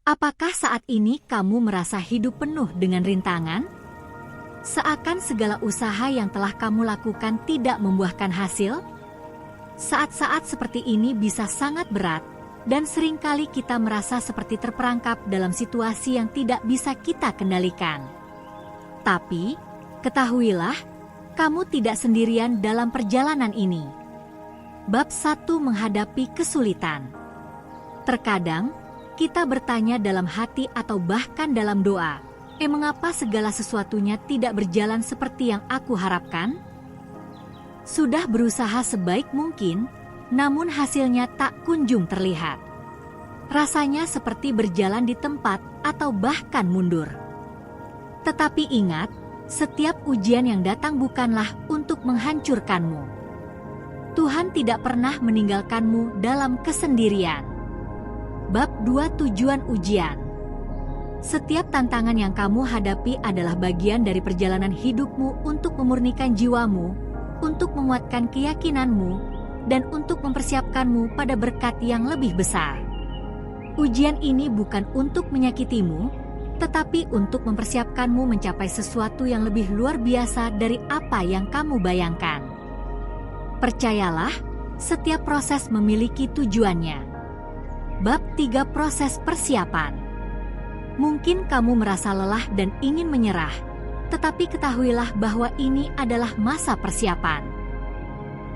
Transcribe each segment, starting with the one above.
Apakah saat ini kamu merasa hidup penuh dengan rintangan? Seakan segala usaha yang telah kamu lakukan tidak membuahkan hasil? Saat-saat seperti ini bisa sangat berat, dan seringkali kita merasa seperti terperangkap dalam situasi yang tidak bisa kita kendalikan. Tapi, ketahuilah, kamu tidak sendirian dalam perjalanan ini. Bab 1: Menghadapi kesulitan. Terkadang, kita bertanya dalam hati atau bahkan dalam doa, mengapa segala sesuatunya tidak berjalan seperti yang aku harapkan? Sudah berusaha sebaik mungkin, namun hasilnya tak kunjung terlihat. Rasanya seperti berjalan di tempat atau bahkan mundur. Tetapi ingat, setiap ujian yang datang bukanlah untuk menghancurkanmu. Tuhan tidak pernah meninggalkanmu dalam kesendirian. Bab 2: Tujuan ujian. Setiap tantangan yang kamu hadapi adalah bagian dari perjalanan hidupmu untuk memurnikan jiwamu, untuk menguatkan keyakinanmu, dan untuk mempersiapkanmu pada berkat yang lebih besar. Ujian ini bukan untuk menyakitimu, tetapi untuk mempersiapkanmu mencapai sesuatu yang lebih luar biasa dari apa yang kamu bayangkan. Percayalah, setiap proses memiliki tujuannya. Bab 3: Proses persiapan. Mungkin kamu merasa lelah dan ingin menyerah, tetapi ketahuilah bahwa ini adalah masa persiapan.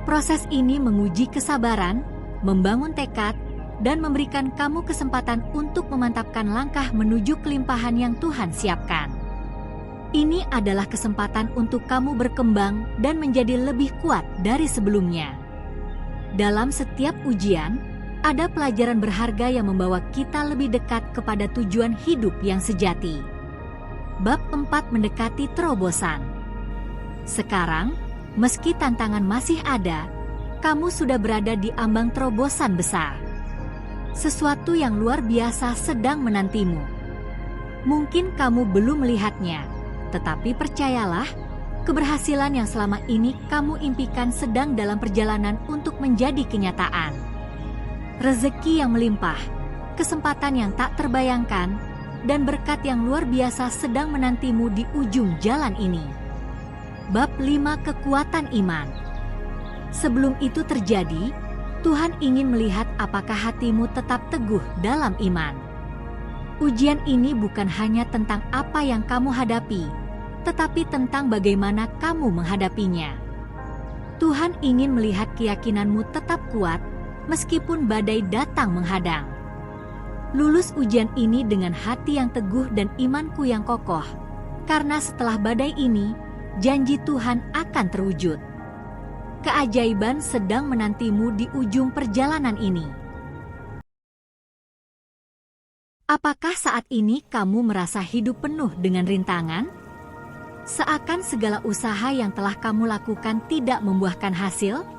Proses ini menguji kesabaran, membangun tekad, dan memberikan kamu kesempatan untuk memantapkan langkah menuju kelimpahan yang Tuhan siapkan. Ini adalah kesempatan untuk kamu berkembang dan menjadi lebih kuat dari sebelumnya. Dalam setiap ujian, ada pelajaran berharga yang membawa kita lebih dekat kepada tujuan hidup yang sejati. Bab 4: Mendekati terobosan. Sekarang, meski tantangan masih ada, kamu sudah berada di ambang terobosan besar. Sesuatu yang luar biasa sedang menantimu. Mungkin kamu belum melihatnya, tetapi percayalah, keberhasilan yang selama ini kamu impikan sedang dalam perjalanan untuk menjadi kenyataan. Rezeki yang melimpah, kesempatan yang tak terbayangkan, dan berkat yang luar biasa sedang menantimu di ujung jalan ini. Bab 5: Kekuatan iman. Sebelum itu terjadi, Tuhan ingin melihat apakah hatimu tetap teguh dalam iman. Ujian ini bukan hanya tentang apa yang kamu hadapi, tetapi tentang bagaimana kamu menghadapinya. Tuhan ingin melihat keyakinanmu tetap kuat, meskipun badai datang menghadang. Lulus ujian ini dengan hati yang teguh dan imanku yang kokoh, karena setelah badai ini, janji Tuhan akan terwujud. Keajaiban sedang menantimu di ujung perjalanan ini. Apakah saat ini kamu merasa hidup penuh dengan rintangan? Seakan segala usaha yang telah kamu lakukan tidak membuahkan hasil?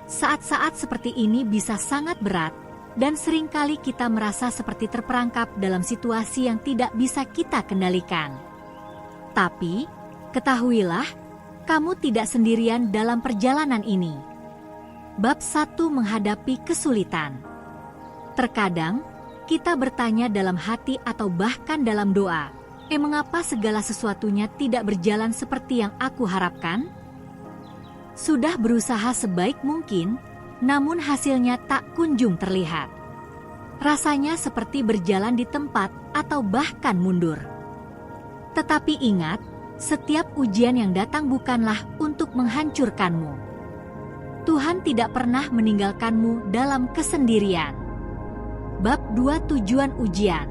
Saat-saat seperti ini bisa sangat berat, dan seringkali kita merasa seperti terperangkap dalam situasi yang tidak bisa kita kendalikan. Tapi, ketahuilah, kamu tidak sendirian dalam perjalanan ini. Bab 1: Menghadapi kesulitan. Terkadang, kita bertanya dalam hati atau bahkan dalam doa, mengapa segala sesuatunya tidak berjalan seperti yang aku harapkan? Sudah berusaha sebaik mungkin, namun hasilnya tak kunjung terlihat. Rasanya seperti berjalan di tempat atau bahkan mundur. Tetapi ingat, setiap ujian yang datang bukanlah untuk menghancurkanmu. Tuhan tidak pernah meninggalkanmu dalam kesendirian. Bab 2: Tujuan ujian.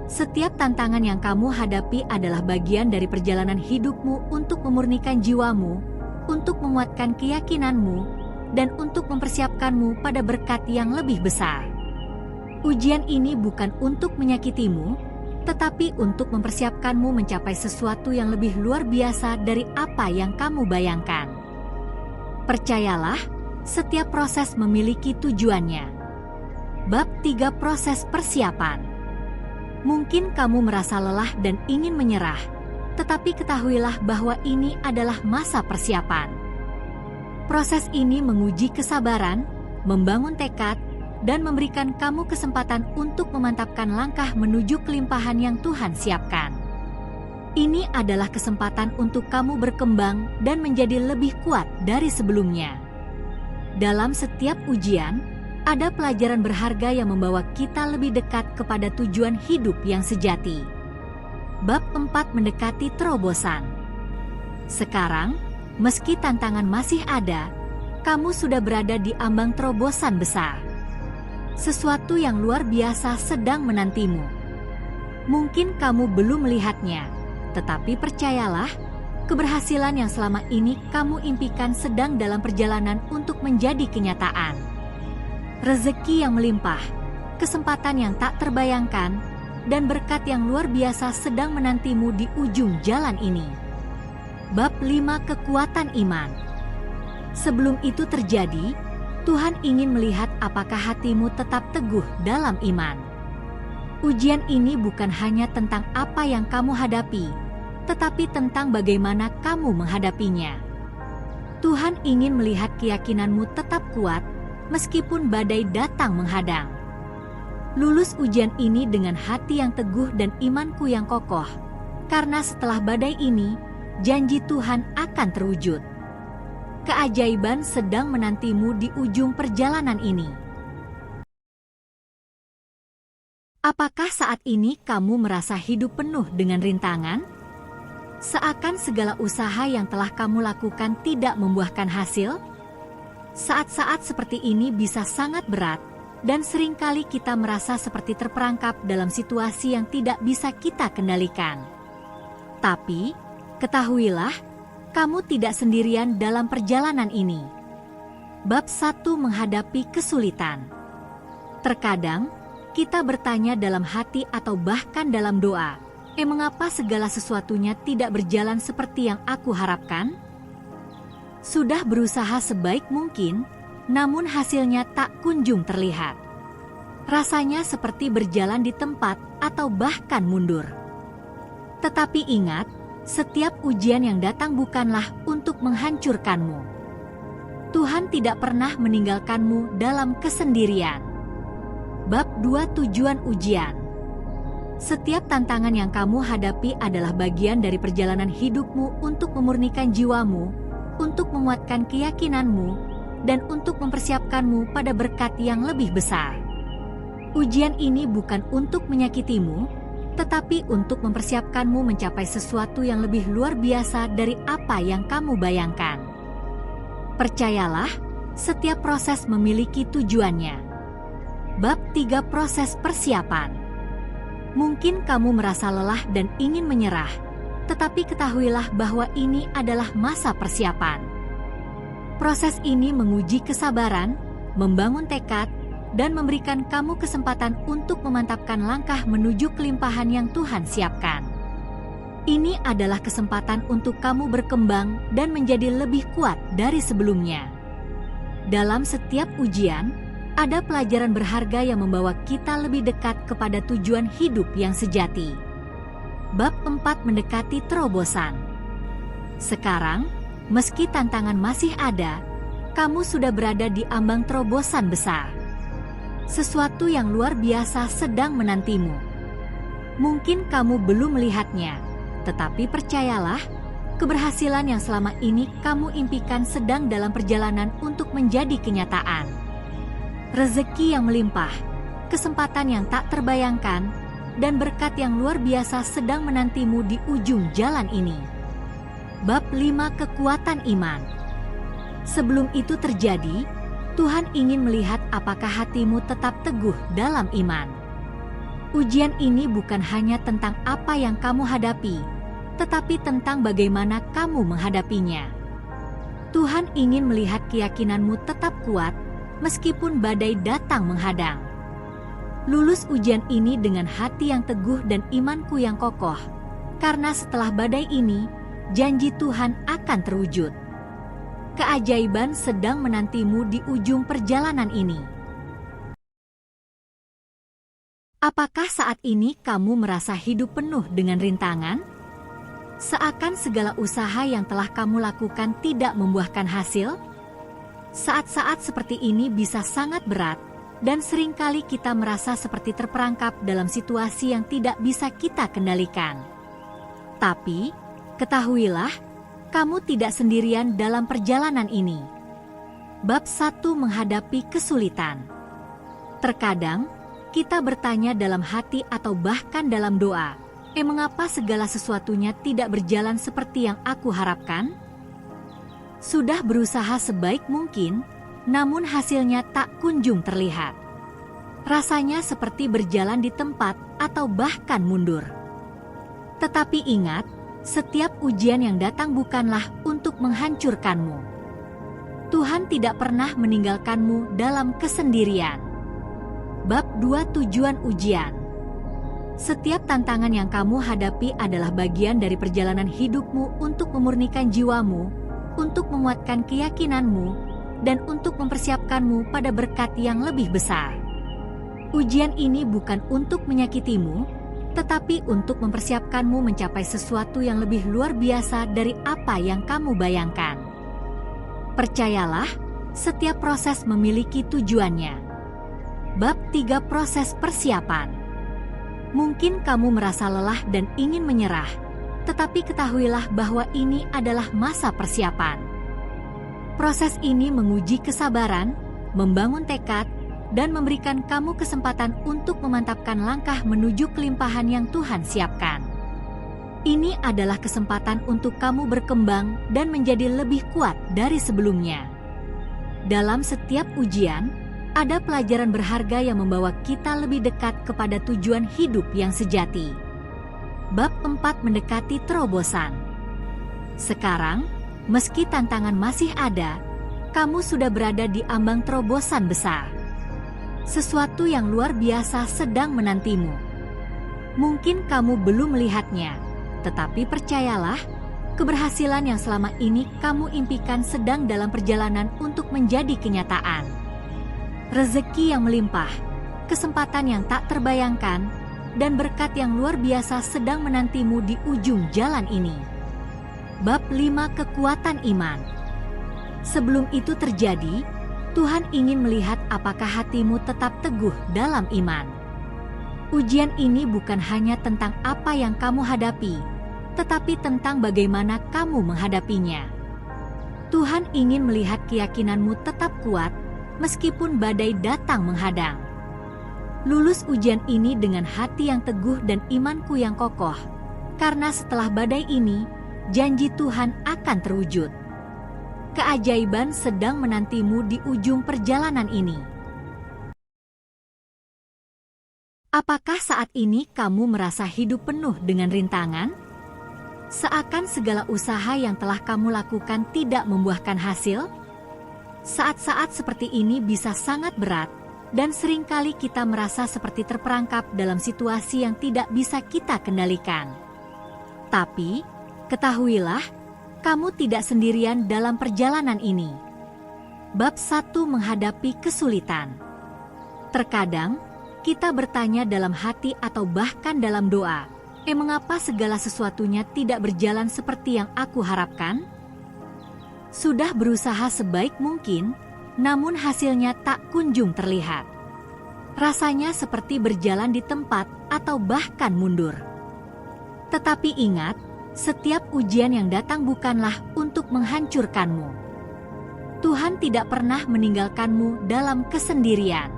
Setiap tantangan yang kamu hadapi adalah bagian dari perjalanan hidupmu untuk memurnikan jiwamu, untuk menguatkan keyakinanmu, dan untuk mempersiapkanmu pada berkat yang lebih besar. Ujian ini bukan untuk menyakitimu, tetapi untuk mempersiapkanmu mencapai sesuatu yang lebih luar biasa dari apa yang kamu bayangkan. Percayalah, setiap proses memiliki tujuannya. Bab 3: Proses persiapan. Mungkin kamu merasa lelah dan ingin menyerah, tetapi ketahuilah bahwa ini adalah masa persiapan. Proses ini menguji kesabaran, membangun tekad, dan memberikan kamu kesempatan untuk memantapkan langkah menuju kelimpahan yang Tuhan siapkan. Ini adalah kesempatan untuk kamu berkembang dan menjadi lebih kuat dari sebelumnya. Dalam setiap ujian, ada pelajaran berharga yang membawa kita lebih dekat kepada tujuan hidup yang sejati. Bab 4 mendekati terobosan. Sekarang, meski tantangan masih ada, kamu sudah berada di ambang terobosan besar. Sesuatu yang luar biasa sedang menantimu. Mungkin kamu belum melihatnya, tetapi percayalah, keberhasilan yang selama ini kamu impikan sedang dalam perjalanan untuk menjadi kenyataan. Rezeki yang melimpah, kesempatan yang tak terbayangkan, dan berkat yang luar biasa sedang menantimu di ujung jalan ini. Bab 5 Kekuatan Iman. Sebelum itu terjadi, Tuhan ingin melihat apakah hatimu tetap teguh dalam iman. Ujian ini bukan hanya tentang apa yang kamu hadapi, tetapi tentang bagaimana kamu menghadapinya. Tuhan ingin melihat keyakinanmu tetap kuat, meskipun badai datang menghadang. Lulus ujian ini dengan hati yang teguh dan imanku yang kokoh, karena setelah badai ini, janji Tuhan akan terwujud. Keajaiban sedang menantimu di ujung perjalanan ini. Apakah saat ini kamu merasa hidup penuh dengan rintangan? Seakan segala usaha yang telah kamu lakukan tidak membuahkan hasil? Saat-saat seperti ini bisa sangat berat, dan seringkali kita merasa seperti terperangkap dalam situasi yang tidak bisa kita kendalikan. Tapi, ketahuilah, kamu tidak sendirian dalam perjalanan ini. Bab 1 menghadapi kesulitan. Terkadang, kita bertanya dalam hati atau bahkan dalam doa, mengapa segala sesuatunya tidak berjalan seperti yang aku harapkan? Sudah berusaha sebaik mungkin, namun hasilnya tak kunjung terlihat. Rasanya seperti berjalan di tempat atau bahkan mundur. Tetapi ingat, setiap ujian yang datang bukanlah untuk menghancurkanmu. Tuhan tidak pernah meninggalkanmu dalam kesendirian. Bab 2 Tujuan ujian. Setiap tantangan yang kamu hadapi adalah bagian dari perjalanan hidupmu untuk memurnikan jiwamu, untuk menguatkan keyakinanmu, dan untuk mempersiapkanmu pada berkat yang lebih besar. Ujian ini bukan untuk menyakitimu, tetapi untuk mempersiapkanmu mencapai sesuatu yang lebih luar biasa dari apa yang kamu bayangkan. Percayalah, setiap proses memiliki tujuannya. Bab 3 Proses persiapan. Mungkin kamu merasa lelah dan ingin menyerah, tetapi ketahuilah bahwa ini adalah masa persiapan. Proses ini menguji kesabaran, membangun tekad, dan memberikan kamu kesempatan untuk memantapkan langkah menuju kelimpahan yang Tuhan siapkan. Ini adalah kesempatan untuk kamu berkembang dan menjadi lebih kuat dari sebelumnya. Dalam setiap ujian, ada pelajaran berharga yang membawa kita lebih dekat kepada tujuan hidup yang sejati. Bab 4 mendekati terobosan. Sekarang, meski tantangan masih ada, kamu sudah berada di ambang terobosan besar. Sesuatu yang luar biasa sedang menantimu. Mungkin kamu belum melihatnya, tetapi percayalah, keberhasilan yang selama ini kamu impikan sedang dalam perjalanan untuk menjadi kenyataan. Rezeki yang melimpah, kesempatan yang tak terbayangkan, dan berkat yang luar biasa sedang menantimu di ujung jalan ini. Bab 5 Kekuatan Iman. Sebelum itu terjadi, Tuhan ingin melihat apakah hatimu tetap teguh dalam iman. Ujian ini bukan hanya tentang apa yang kamu hadapi, tetapi tentang bagaimana kamu menghadapinya. Tuhan ingin melihat keyakinanmu tetap kuat, meskipun badai datang menghadang. Lulus ujian ini dengan hati yang teguh dan imanku yang kokoh, karena setelah badai ini, janji Tuhan akan terwujud. Keajaiban sedang menantimu di ujung perjalanan ini. Apakah saat ini kamu merasa hidup penuh dengan rintangan? Seakan segala usaha yang telah kamu lakukan tidak membuahkan hasil? Saat-saat seperti ini bisa sangat berat, dan seringkali kita merasa seperti terperangkap dalam situasi yang tidak bisa kita kendalikan. Tapi, ketahuilah, kamu tidak sendirian dalam perjalanan ini. Bab 1 menghadapi kesulitan. Terkadang, kita bertanya dalam hati atau bahkan dalam doa, mengapa segala sesuatunya tidak berjalan seperti yang aku harapkan? Sudah berusaha sebaik mungkin, namun hasilnya tak kunjung terlihat. Rasanya seperti berjalan di tempat atau bahkan mundur. Tetapi ingat, setiap ujian yang datang bukanlah untuk menghancurkanmu. Tuhan tidak pernah meninggalkanmu dalam kesendirian. Bab 2 Tujuan ujian. Setiap tantangan yang kamu hadapi adalah bagian dari perjalanan hidupmu untuk memurnikan jiwamu, untuk menguatkan keyakinanmu, dan untuk mempersiapkanmu pada berkat yang lebih besar. Ujian ini bukan untuk menyakitimu, tetapi untuk mempersiapkanmu mencapai sesuatu yang lebih luar biasa dari apa yang kamu bayangkan. Percayalah, setiap proses memiliki tujuannya. Bab 3 Proses persiapan. Mungkin kamu merasa lelah dan ingin menyerah, tetapi ketahuilah bahwa ini adalah masa persiapan. Proses ini menguji kesabaran, membangun tekad, dan memberikan kamu kesempatan untuk memantapkan langkah menuju kelimpahan yang Tuhan siapkan. Ini adalah kesempatan untuk kamu berkembang dan menjadi lebih kuat dari sebelumnya. Dalam setiap ujian, ada pelajaran berharga yang membawa kita lebih dekat kepada tujuan hidup yang sejati. Bab 4 Mendekati terobosan. Sekarang, meski tantangan masih ada, kamu sudah berada di ambang terobosan besar. Sesuatu yang luar biasa sedang menantimu. Mungkin kamu belum melihatnya, tetapi percayalah, keberhasilan yang selama ini kamu impikan sedang dalam perjalanan untuk menjadi kenyataan. Rezeki yang melimpah, kesempatan yang tak terbayangkan, dan berkat yang luar biasa sedang menantimu di ujung jalan ini. Bab 5 Kekuatan iman. Sebelum itu terjadi, Tuhan ingin melihat apakah hatimu tetap teguh dalam iman. Ujian ini bukan hanya tentang apa yang kamu hadapi, tetapi tentang bagaimana kamu menghadapinya. Tuhan ingin melihat keyakinanmu tetap kuat, meskipun badai datang menghadang. Lulus ujian ini dengan hati yang teguh dan imanku yang kokoh, karena setelah badai ini, janji Tuhan akan terwujud. Keajaiban sedang menantimu di ujung perjalanan ini. Apakah saat ini kamu merasa hidup penuh dengan rintangan? Seakan segala usaha yang telah kamu lakukan tidak membuahkan hasil? Saat-saat seperti ini bisa sangat berat, dan seringkali kita merasa seperti terperangkap dalam situasi yang tidak bisa kita kendalikan. Tapi, ketahuilah, kamu tidak sendirian dalam perjalanan ini. Bab 1 Menghadapi kesulitan. Terkadang, kita bertanya dalam hati atau bahkan dalam doa, mengapa segala sesuatunya tidak berjalan seperti yang aku harapkan? Sudah berusaha sebaik mungkin, namun hasilnya tak kunjung terlihat. Rasanya seperti berjalan di tempat atau bahkan mundur. Tetapi ingat, setiap ujian yang datang bukanlah untuk menghancurkanmu. Tuhan tidak pernah meninggalkanmu dalam kesendirian.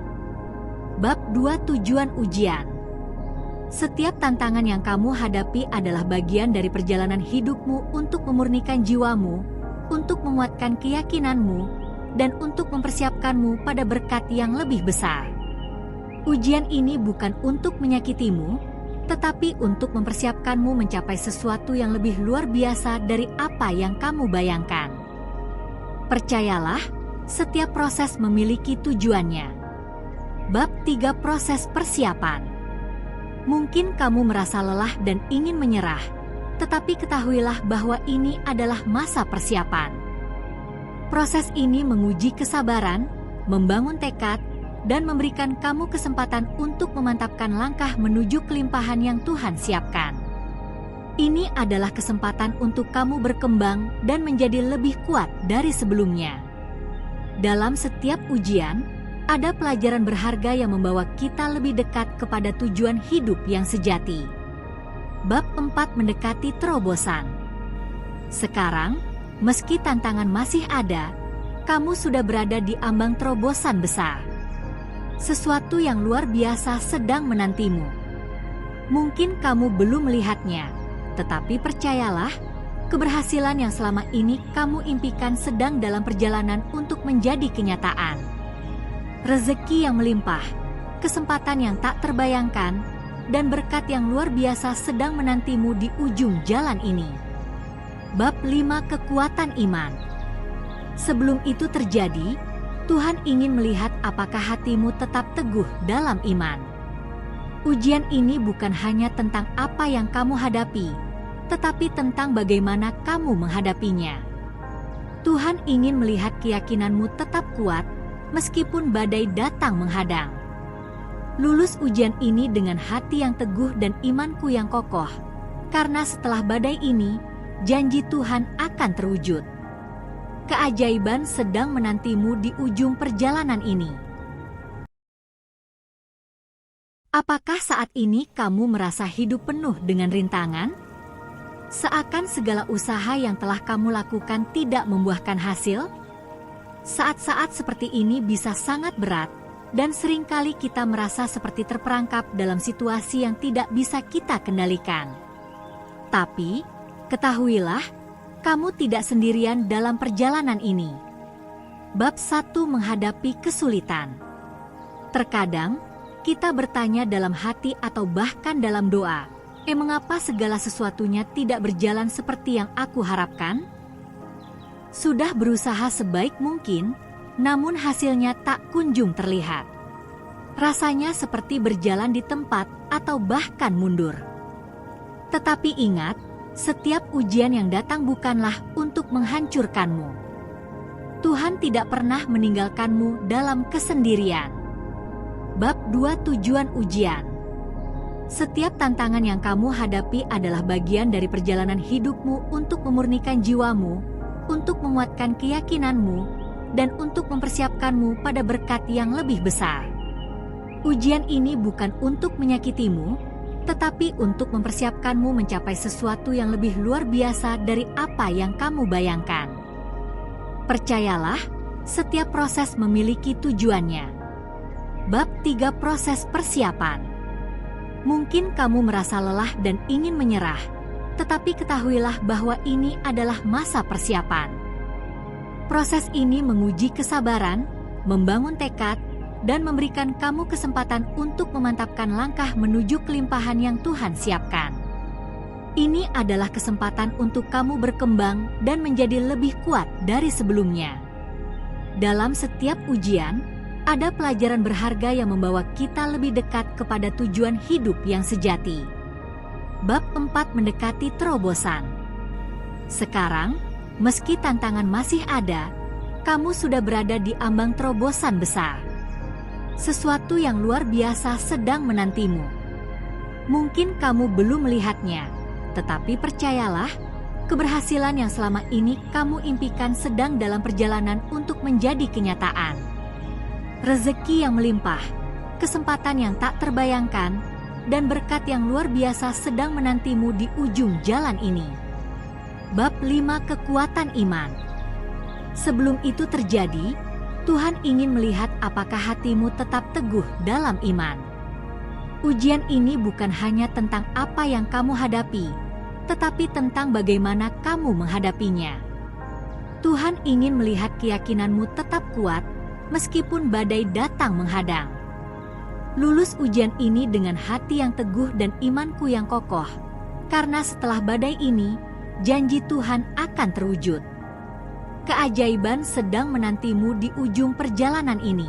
Bab 2 Tujuan ujian. Setiap tantangan yang kamu hadapi adalah bagian dari perjalanan hidupmu untuk memurnikan jiwamu, untuk menguatkan keyakinanmu, dan untuk mempersiapkanmu pada berkat yang lebih besar. Ujian ini bukan untuk menyakitimu, tetapi untuk mempersiapkanmu mencapai sesuatu yang lebih luar biasa dari apa yang kamu bayangkan. Percayalah, setiap proses memiliki tujuannya. Bab 3 Proses persiapan. Mungkin kamu merasa lelah dan ingin menyerah, tetapi ketahuilah bahwa ini adalah masa persiapan. Proses ini menguji kesabaran, membangun tekad, dan memberikan kamu kesempatan untuk memantapkan langkah menuju kelimpahan yang Tuhan siapkan. Ini adalah kesempatan untuk kamu berkembang dan menjadi lebih kuat dari sebelumnya. Dalam setiap ujian, ada pelajaran berharga yang membawa kita lebih dekat kepada tujuan hidup yang sejati. Bab 4 mendekati terobosan. Sekarang, meski tantangan masih ada, kamu sudah berada di ambang terobosan besar. Sesuatu yang luar biasa sedang menantimu. Mungkin kamu belum melihatnya, tetapi percayalah, keberhasilan yang selama ini kamu impikan sedang dalam perjalanan untuk menjadi kenyataan. Rezeki yang melimpah, kesempatan yang tak terbayangkan, dan berkat yang luar biasa sedang menantimu di ujung jalan ini. Bab 5 Kekuatan Iman. Sebelum itu terjadi, Tuhan ingin melihat apakah hatimu tetap teguh dalam iman. Ujian ini bukan hanya tentang apa yang kamu hadapi, tetapi tentang bagaimana kamu menghadapinya. Tuhan ingin melihat keyakinanmu tetap kuat, meskipun badai datang menghadang. Lulus ujian ini dengan hati yang teguh dan imanku yang kokoh, karena setelah badai ini, janji Tuhan akan terwujud. Keajaiban sedang menantimu di ujung perjalanan ini. Apakah saat ini kamu merasa hidup penuh dengan rintangan? Seakan segala usaha yang telah kamu lakukan tidak membuahkan hasil? Saat-saat seperti ini bisa sangat berat, dan seringkali kita merasa seperti terperangkap dalam situasi yang tidak bisa kita kendalikan. Tapi, ketahuilah, kamu tidak sendirian dalam perjalanan ini. Bab 1 menghadapi kesulitan. Terkadang, kita bertanya dalam hati atau bahkan dalam doa, mengapa segala sesuatunya tidak berjalan seperti yang aku harapkan? Sudah berusaha sebaik mungkin, namun hasilnya tak kunjung terlihat. Rasanya seperti berjalan di tempat atau bahkan mundur. Tetapi ingat, setiap ujian yang datang bukanlah untuk menghancurkanmu. Tuhan tidak pernah meninggalkanmu dalam kesendirian. Bab 2 Tujuan Ujian. Setiap tantangan yang kamu hadapi adalah bagian dari perjalanan hidupmu untuk memurnikan jiwamu, untuk menguatkan keyakinanmu, dan untuk mempersiapkanmu pada berkat yang lebih besar. Ujian ini bukan untuk menyakitimu, tetapi untuk mempersiapkanmu mencapai sesuatu yang lebih luar biasa dari apa yang kamu bayangkan. Percayalah, setiap proses memiliki tujuannya. Bab 3 Proses Persiapan. Mungkin kamu merasa lelah dan ingin menyerah, tetapi ketahuilah bahwa ini adalah masa persiapan. Proses ini menguji kesabaran, membangun tekad, dan memberikan kamu kesempatan untuk memantapkan langkah menuju kelimpahan yang Tuhan siapkan. Ini adalah kesempatan untuk kamu berkembang dan menjadi lebih kuat dari sebelumnya. Dalam setiap ujian, ada pelajaran berharga yang membawa kita lebih dekat kepada tujuan hidup yang sejati. Bab 4 mendekati terobosan. Sekarang, meski tantangan masih ada, kamu sudah berada di ambang terobosan besar. Sesuatu yang luar biasa sedang menantimu. Mungkin kamu belum melihatnya, tetapi percayalah, keberhasilan yang selama ini kamu impikan sedang dalam perjalanan untuk menjadi kenyataan. Rezeki yang melimpah, kesempatan yang tak terbayangkan, dan berkat yang luar biasa sedang menantimu di ujung jalan ini. Bab 5 Kekuatan Iman. Sebelum itu terjadi, Tuhan ingin melihat apakah hatimu tetap teguh dalam iman. Ujian ini bukan hanya tentang apa yang kamu hadapi, tetapi tentang bagaimana kamu menghadapinya. Tuhan ingin melihat keyakinanmu tetap kuat, meskipun badai datang menghadang. Lulus ujian ini dengan hati yang teguh dan imanku yang kokoh, karena setelah badai ini, janji Tuhan akan terwujud. Keajaiban sedang menantimu di ujung perjalanan ini.